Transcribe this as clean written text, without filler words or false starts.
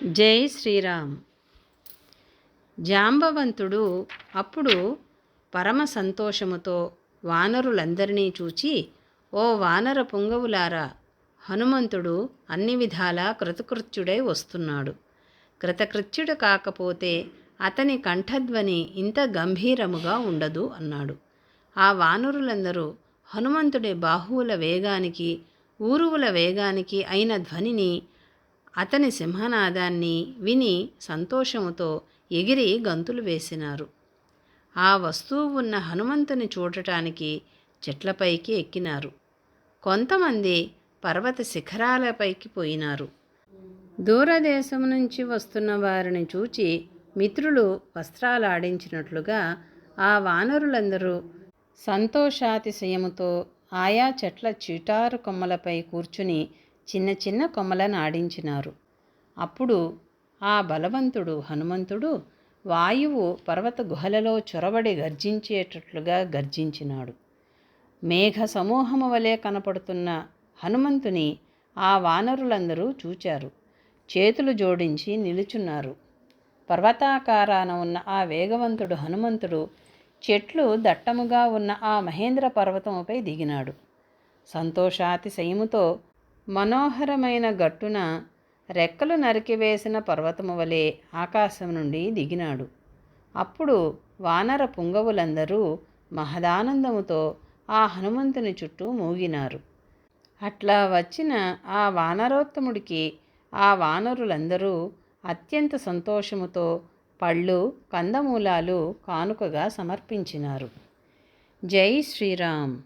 జై శ్రీరామ్. జాంబవంతుడు అప్పుడు పరమ సంతోషముతో వానరులందరినీ చూచి, ఓ వానర పుంగవులారా, హనుమంతుడు అన్ని విధాలా కృతకృత్యుడై వస్తున్నాడు. కృతకృత్యుడు కాకపోతే అతని కంఠధ్వని ఇంత గంభీరముగా ఉండదు అన్నాడు. ఆ వానరులందరూ హనుమంతుడి బాహువుల వేగానికి, ఊరువుల వేగానికి అయిన ధ్వనిని, అతని సింహనాదాన్ని విని సంతోషముతో ఎగిరి గంతులు వేసినారు. ఆ వస్తువు ఉన్న హనుమంతుని చూడటానికి చెట్లపైకి ఎక్కినారు. కొంతమంది పర్వత శిఖరాలపైకి పోయినారు. దూరదేశం నుంచి వస్తున్న వారిని చూచి మిత్రులు వస్త్రాలాడించినట్లుగా ఆ వానరులందరూ సంతోషాతిశయముతో ఆయా చెట్ల చిటారు కొమ్మలపై కూర్చుని చిన్న చిన్న కొమ్మలను ఆడించినారు. అప్పుడు ఆ బలవంతుడు హనుమంతుడు వాయువు పర్వత గుహలలో చొరబడి గర్జించేటట్లుగా గర్జించినాడు. మేఘ సమూహము వలె కనపడుతున్న హనుమంతుని ఆ వానరులందరూ చూచారు. చేతులు జోడించి నిలుచున్నారు. పర్వతాకారాన ఉన్న ఆ వేగవంతుడు హనుమంతుడు చెట్లు దట్టముగా ఉన్న ఆ మహేంద్ర పర్వతముపై దిగినాడు. సంతోషాతిశయముతో మనోహరమైన గట్టున రెక్కలు నరికివేసిన పర్వతము వలె ఆకాశం నుండి దిగినాడు. అప్పుడు వానర పుంగవులందరూ మహదానందముతో ఆ హనుమంతుని చుట్టూ మూగినారు. అట్లా వచ్చిన ఆ వానరోత్తముడికి ఆ వానరులందరూ అత్యంత సంతోషముతో పళ్ళు, కందమూలాలు కానుకగా సమర్పించినారు. జై శ్రీరామ్.